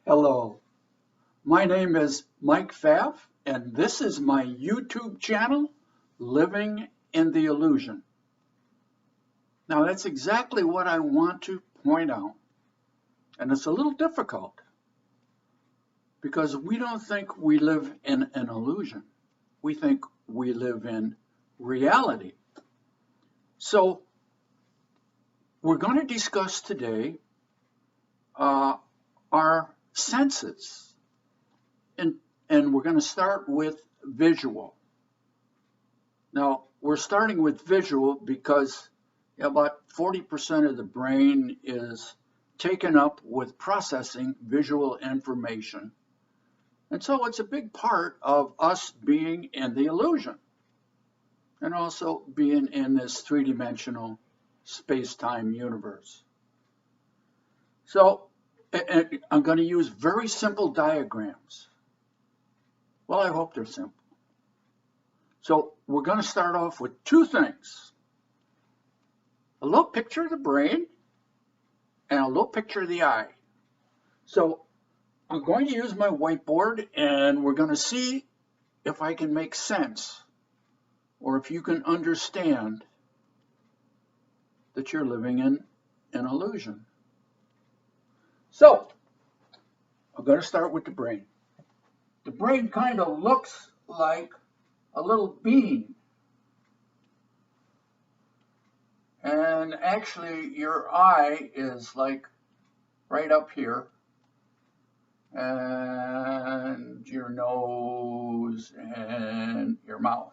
Hello, my name is Mike Pfaff, and this is my YouTube channel, Living in the Illusion. Now, that's exactly what I want to point out, and it's a little difficult because we don't think we live in an illusion. We think we live in reality. So, we're going to discuss today our senses. And we're going to start with visual. Now, we're starting with visual because about 40% of the brain is taken up with processing visual information. And so it's a big part of us being in the illusion and also being in this three-dimensional space-time universe. So I'm going to use very simple diagrams. Well, I hope they're simple. So we're going to start off with two things. A little picture of the brain and a little picture of the eye. So I'm going to use my whiteboard and we're going to see if I can make sense or if you can understand that you're living in an illusion. So I'm going to start with the brain. The brain kind of looks like a little bean. And actually your eye is like right up here. And your nose and your mouth.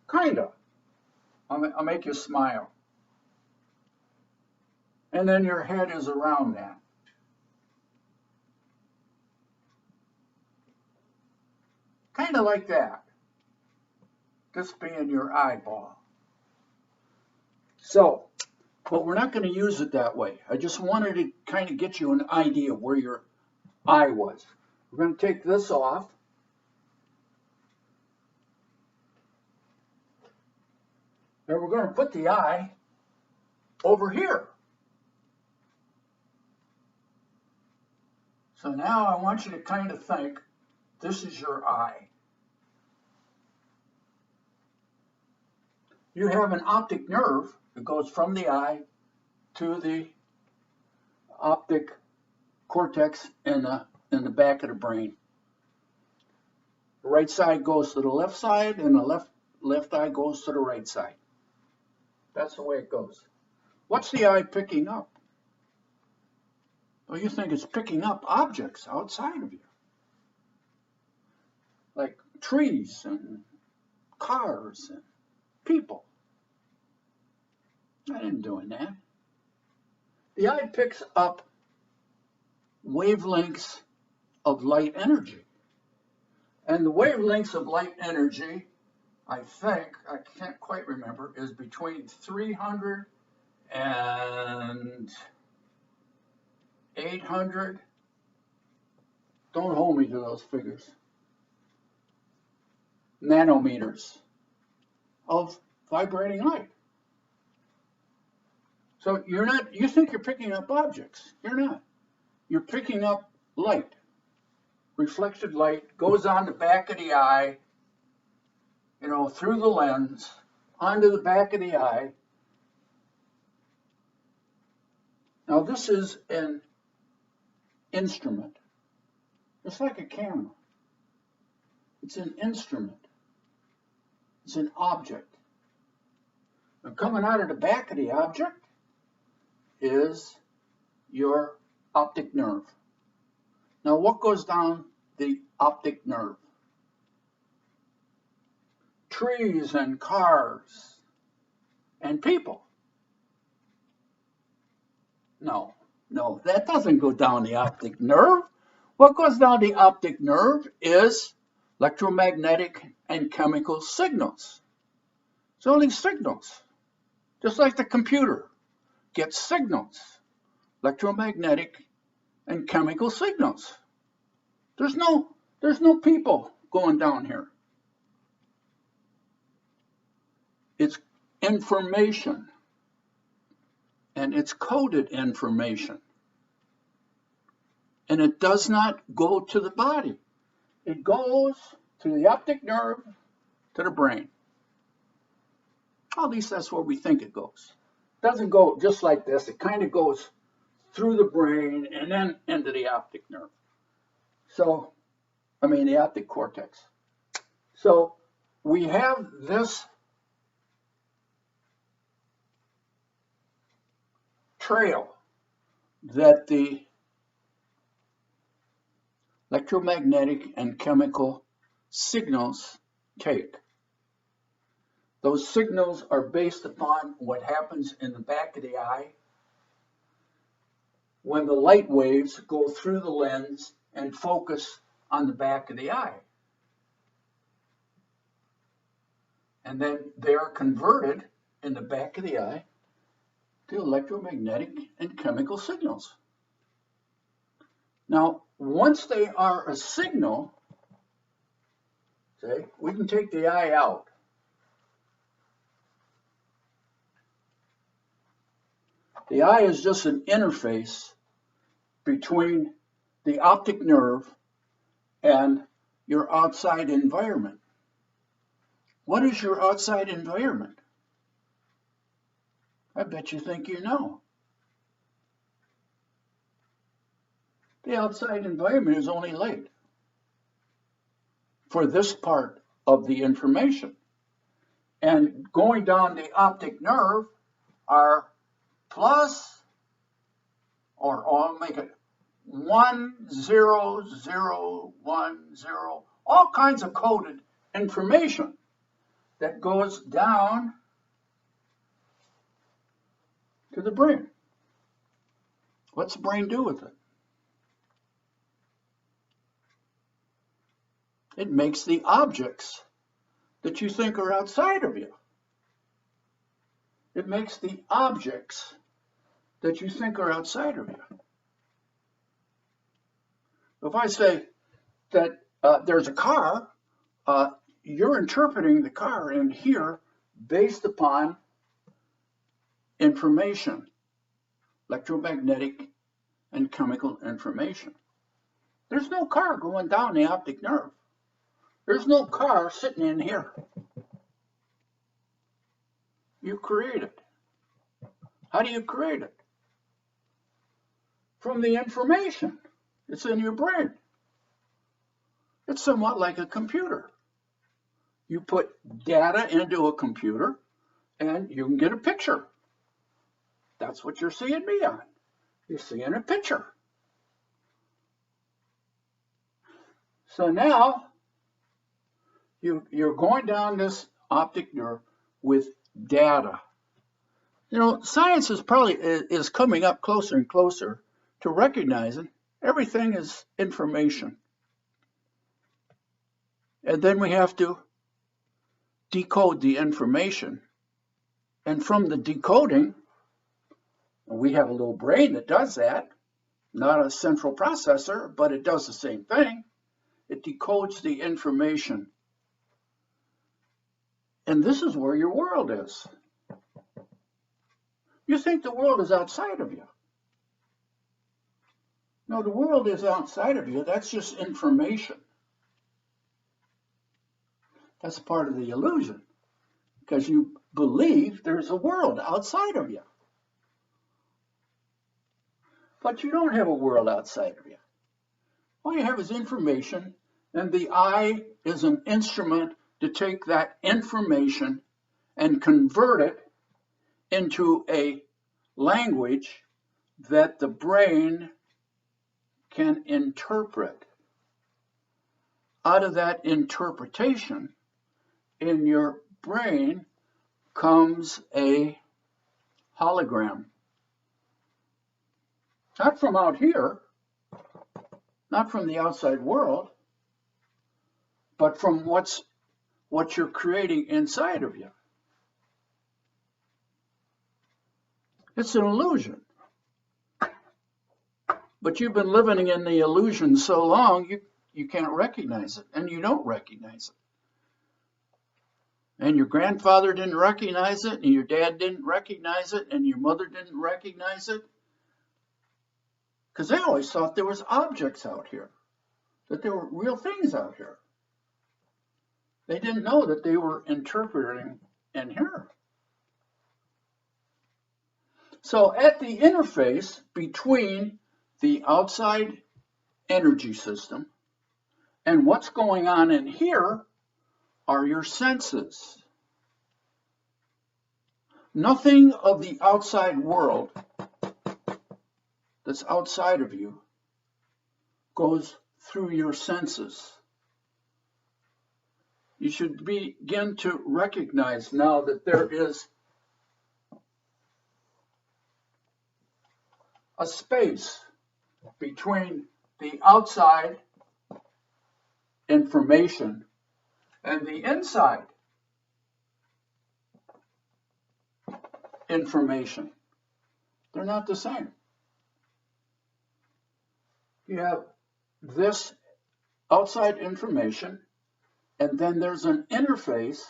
Kind of. I'll make you smile. And then your head is around that. Kind of like that. This being your eyeball. So, but we're not going to use it that way. I just wanted to kind of get you an idea where your eye was. We're going to take this off. And we're going to put the eye over here. So now I want you to kind of think this is your eye. You have an optic nerve that goes from the eye to the optic cortex in the back of the brain. The right side goes to the left side and the left eye goes to the right side. That's the way it goes. What's the eye picking up? Well, you think it's picking up objects outside of you, like trees and cars and people. I ain't doing that. The eye picks up wavelengths of light energy. And the wavelengths of light energy, I can't quite remember, is between 300 and 800. Don't hold me to those figures. Nanometers of vibrating light. So you think you're picking up objects. You're not. You're picking up light. Reflected light goes on the back of the eye, through the lens, onto the back of the eye. Now this is an instrument. It's like a camera. It's an instrument. It's an object. And coming out of the back of the object is your optic nerve. Now, what goes down the optic nerve? Trees and cars and people. No, that doesn't go down the optic nerve. What goes down the optic nerve is electromagnetic and chemical signals. It's only signals, just like the computer gets signals, electromagnetic and chemical signals. There's no people going down here. It's information, and it's coded information. and it does not go to the body. It goes to the optic nerve, to the brain. At least that's where we think it goes. It doesn't go just like this. It kind of goes through the brain and then into the optic nerve. So, the optic cortex. So we have this trail that the electromagnetic and chemical signals take. Those signals are based upon what happens in the back of the eye when the light waves go through the lens and focus on the back of the eye. And then they are converted in the back of the eye to electromagnetic and chemical signals. Now, once they are a signal, say, we can take the eye out. The eye is just an interface between the optic nerve and your outside environment. What is your outside environment? I bet you think you know. The outside environment is only light for this part of the information. And going down the optic nerve are plus, or I'll make it 1, 0, 0, 1, 0, all kinds of coded information that goes down to the brain. What's the brain do with it? It makes the objects that you think are outside of you. It makes the objects that you think are outside of you. If I say that there's a car, you're interpreting the car in here based upon information, electromagnetic and chemical information. There's no car going down the optic nerve. There's no car sitting in here. You create it. How do you create it? From the information. It's in your brain. It's somewhat like a computer. You put data into a computer and you can get a picture. That's what you're seeing me on. You're seeing a picture. So now you're going down this optic nerve with data. Science is coming up closer and closer to recognizing everything is information. And then we have to decode the information. And from the decoding, we have a little brain that does that, not a central processor, but it does the same thing. It decodes the information. And this is where your world is. You think the world is outside of you. No, the world is outside of you. That's just information. That's part of the illusion, because you believe there's a world outside of you. But you don't have a world outside of you. All you have is information, and the eye is an instrument to take that information and convert it into a language that the brain can interpret. Out of that interpretation, in your brain comes a hologram. Not from out here, not from the outside world, but from what you're creating inside of you. It's an illusion. But you've been living in the illusion so long, you can't recognize it, and you don't recognize it. And your grandfather didn't recognize it, and your dad didn't recognize it, and your mother didn't recognize it, Because they always thought there was objects out here, that there were real things out here. They didn't know that they were interpreting in here. So at the interface between the outside energy system and what's going on in here are your senses. Nothing of the outside world that's outside of you goes through your senses. You should begin to recognize now that there is a space between the outside information and the inside information. They're not the same. You have this outside information, and then there's an interface.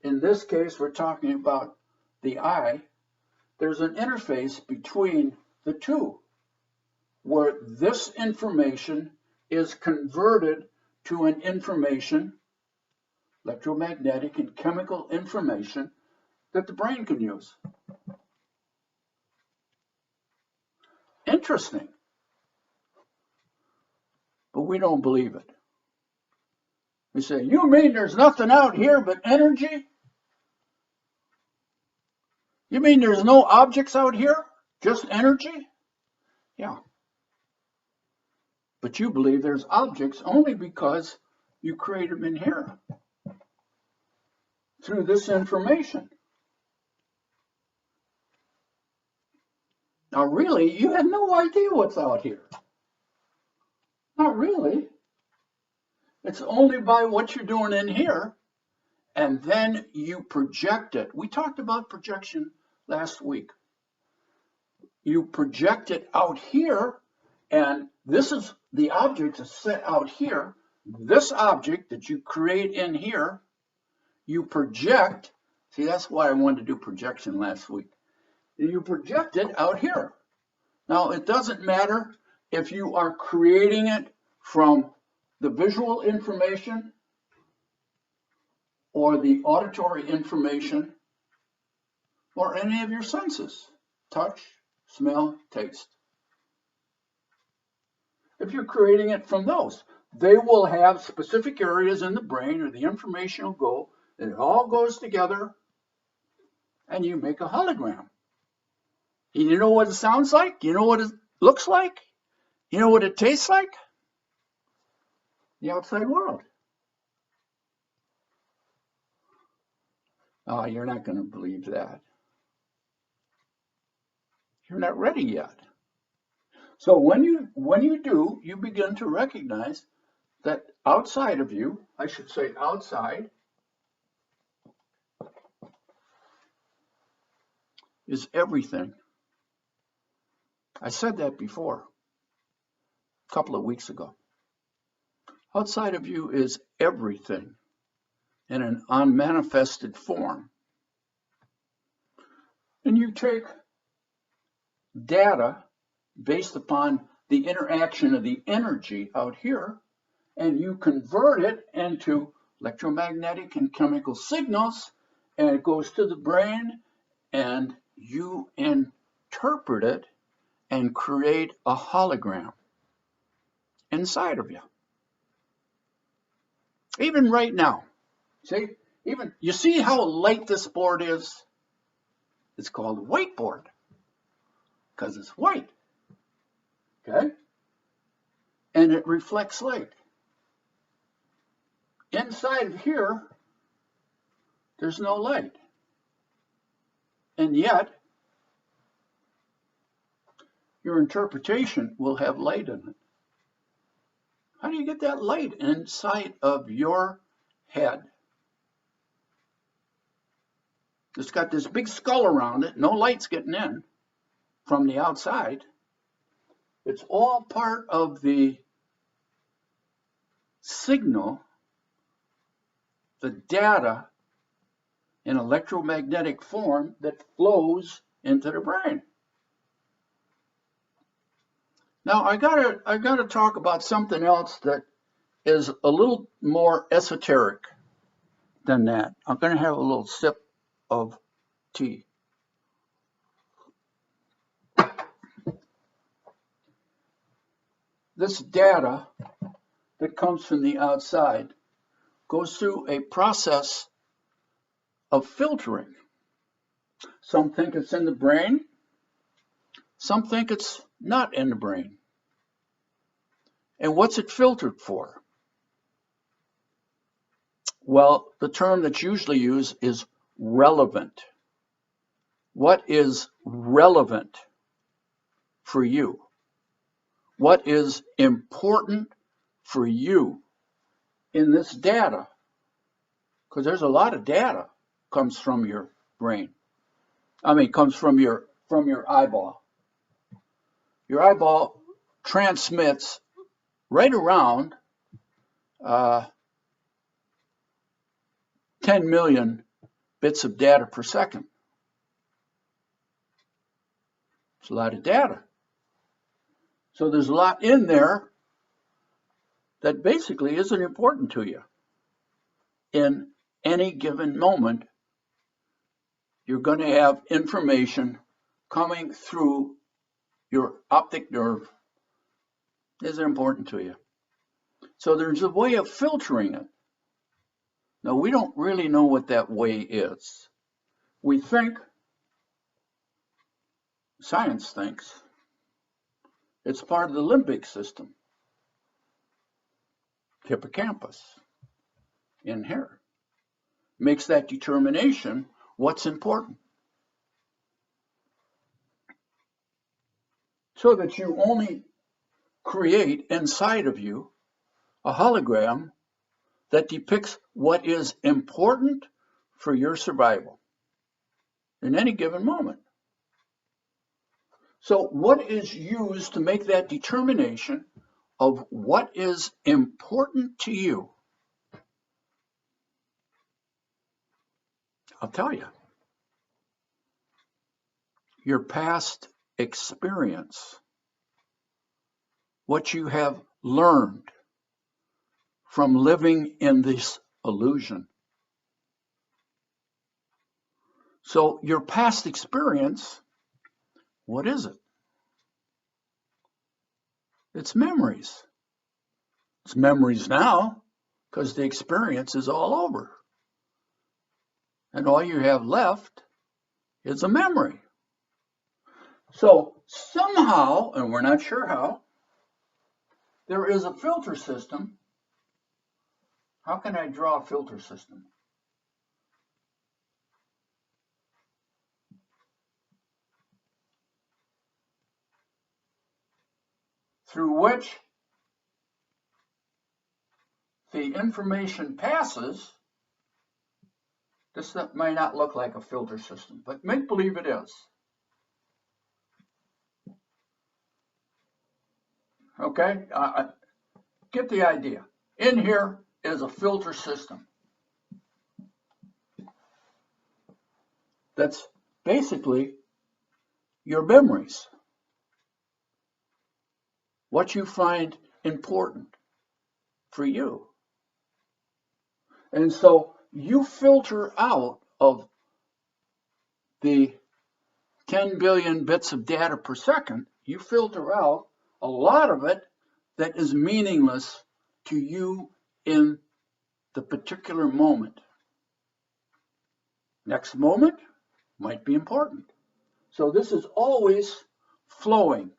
In this case, we're talking about the eye. There's an interface between the two, where this information is converted to an information, electromagnetic and chemical information, that the brain can use. Interesting. But we don't believe it. We say, you mean there's nothing out here but energy? You mean there's no objects out here? Just energy? Yeah. But you believe there's objects only because you create them in here through this information. Now, really, you have no idea what's out here. Not really. It's only by what you're doing in here, and then you project it. We talked about projection last week. You project it out here, and this is the object that's set out here. This object that you create in here, you project. See, that's why I wanted to do projection last week. You project it out here. Now, it doesn't matter if you are creating it from the visual information or the auditory information or any of your senses, touch, smell, taste. If you're creating it from those, they will have specific areas in the brain, or the information will go, and it all goes together, and you make a hologram. You know what it sounds like? You know what it looks like? You know what it tastes like? The outside world. Oh, you're not going to believe that. You're not ready yet. So when you do, you begin to recognize that outside of you, I should say outside, is everything. I said that before, a couple of weeks ago. Outside of you is everything in an unmanifested form. And you take data based upon the interaction of the energy out here, and you convert it into electromagnetic and chemical signals, and it goes to the brain, and you interpret it and create a hologram inside of you. Even right now, see, you see how light this board is? It's called a whiteboard because it's white, okay? And it reflects light. Inside of here, there's no light. And yet, your interpretation will have light in it. How do you get that light inside of your head? It's got this big skull around it. No light's getting in from the outside. It's all part of the signal, the data in electromagnetic form that flows into the brain. Now I gotta talk about something else that is a little more esoteric than that. I'm gonna have a little sip of tea. This data that comes from the outside goes through a process of filtering. Some think it's in the brain, some think it's not in the brain. And what's it filtered for? Well, the term that's usually used is relevant. What is relevant for you? What is important for you in this data? Because there's a lot of data comes from your brain. Comes from your eyeball. Your eyeball transmits right around 10 million bits of data per second. It's a lot of data. So there's a lot in there that basically isn't important to you. In any given moment, you're going to have information coming through your optic nerve isn't important to you. So there's a way of filtering it. Now, we don't really know what that way is. We think, science thinks, it's part of the limbic system, hippocampus, in here. Makes that determination what's important. So that you only create inside of you a hologram that depicts what is important for your survival in any given moment. So what is used to make that determination of what is important to you? I'll tell you. Your past experience, what you have learned from living in this illusion. So your past experience, what is it? It's memories. It's memories now because the experience is all over. And all you have left is a memory. So somehow, and we're not sure how, there is a filter system. How can I draw a filter system? Through which the information passes. This might not look like a filter system, but make believe it is. Okay, get the idea. In here is a filter system. That's basically your memories. What you find important for you. And so you filter out of the 10 billion bits of data per second, you filter out a lot of it that is meaningless to you in the particular moment. Next moment might be important. So this is always flowing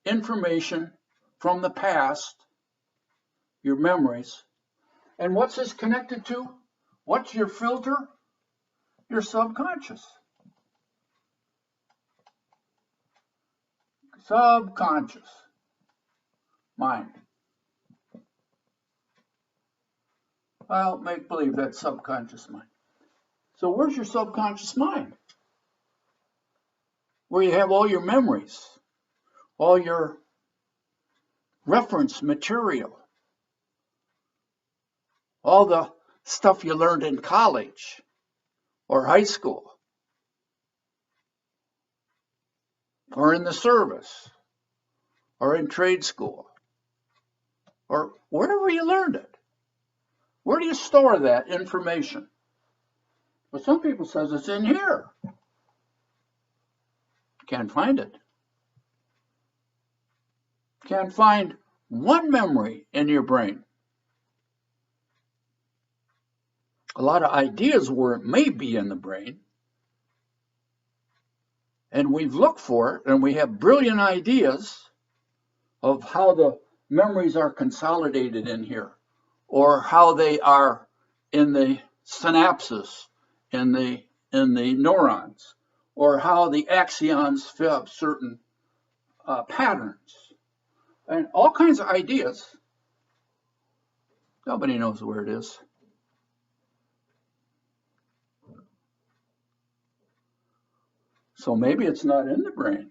information from the past, your memories. And what's this connected to? What's your filter? Your subconscious. Subconscious mind. Well, make believe that's subconscious mind. So where's your subconscious mind? Where you have all your memories, all your reference material, all the stuff you learned in college or high school or in the service or in trade school or wherever you learned it? Where do you store that information? Well, some people says it's in here. Can't find it. Can't find one memory in your brain. A lot of ideas where it may be in the brain, and we've looked for it, and we have brilliant ideas of how the memories are consolidated in here, or how they are in the synapses, in the neurons, or how the axons fill up certain patterns, and all kinds of ideas. Nobody knows where it is. So maybe it's not in the brain.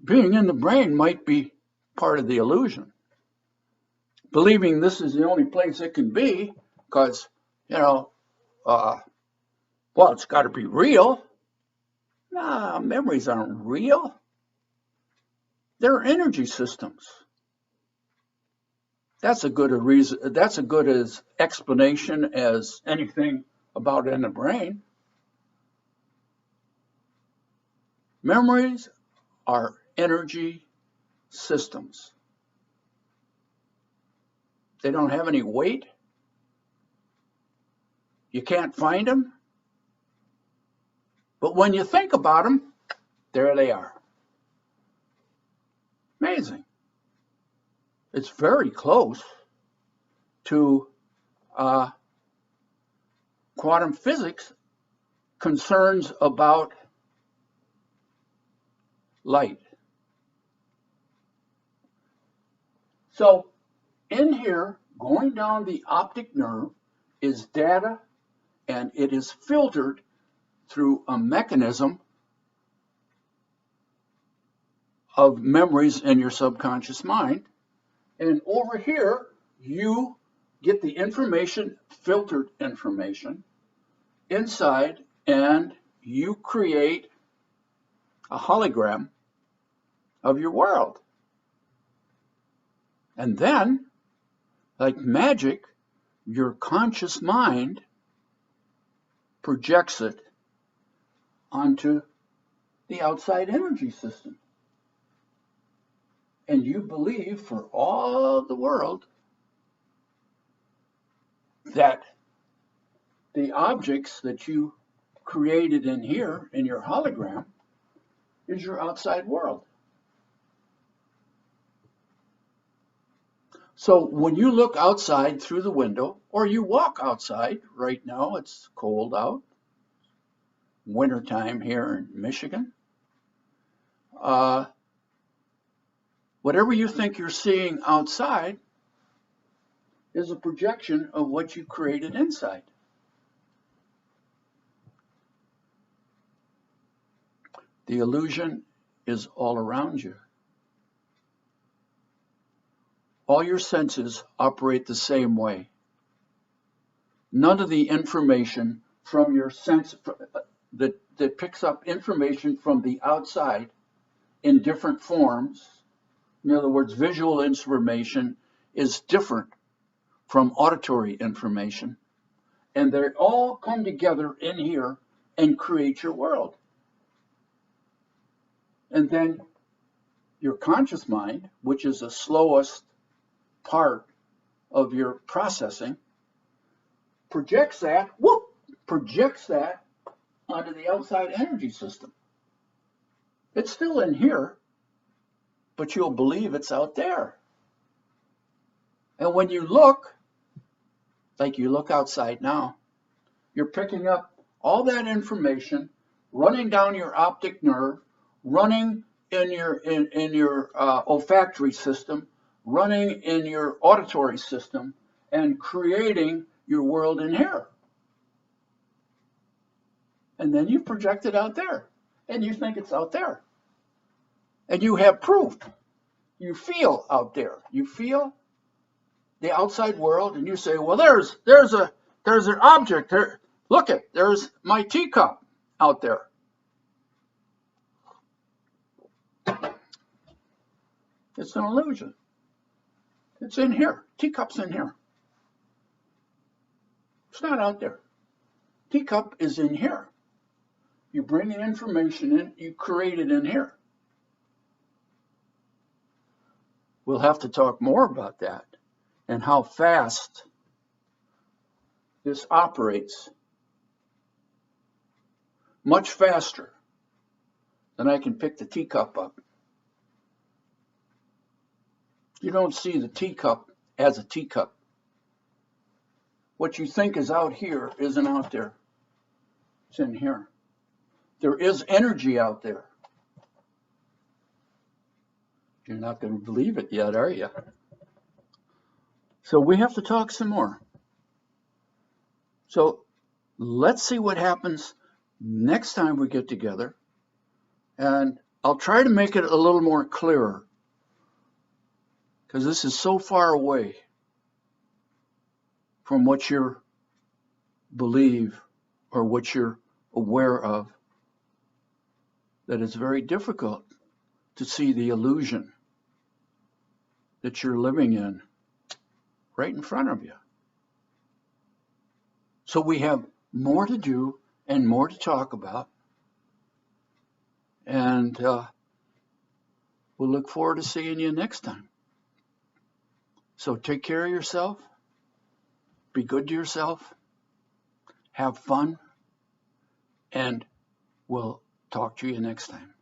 Being in the brain might be part of the illusion. Believing this is the only place it can be because, well, it's got to be real. Nah, memories aren't real. They're energy systems. That's a good a reason. That's a good as explanation as anything about in the brain. Memories are energy systems. They don't have any weight. You can't find them. But when you think about them, there they are. Amazing. It's very close to quantum physics concerns about light. So in here, going down the optic nerve is data, and it is filtered through a mechanism of memories in your subconscious mind. And over here, you get the information, filtered information, inside, and you create a hologram of your world. And then, like magic, your conscious mind projects it onto the outside energy system. And you believe for all the world that the objects that you created in here, in your hologram, is your outside world. So when you look outside through the window, or you walk outside, right now it's cold out, wintertime here in Michigan, whatever you think you're seeing outside is a projection of what you created inside. The illusion is all around you. All your senses operate the same way. None of the information from your sense that picks up information from the outside in different forms, in other words, visual information is different from auditory information. And they all come together in here and create your world. And then your conscious mind, which is the slowest part of your processing, projects that onto the outside energy system. It's still in here, but you'll believe it's out there. And when you look, like you look outside now, you're picking up all that information, running down your optic nerve, running in your olfactory system, running in your auditory system, and creating your world in here. And then you project it out there, and you think it's out there. And you have proof. You feel out there. You feel the outside world, and you say, well, there's an object there. Look it, there's my teacup out there. It's an illusion. It's in here. Teacup's in here. It's not out there. Teacup is in here. You bring the information in, you create it in here. We'll have to talk more about that and how fast this operates. Much faster than I can pick the teacup up. You don't see the teacup as a teacup. What you think is out here isn't out there. It's in here. There is energy out there. You're not going to believe it yet, are you? So we have to talk some more. So let's see what happens next time we get together. And I'll try to make it a little more clearer, because this is so far away from what you believe or what you're aware of that it's very difficult to see the illusion that you're living in right in front of you. So we have more to do and more to talk about. And we'll look forward to seeing you next time. So take care of yourself. Be good to yourself. Have fun. And we'll talk to you next time.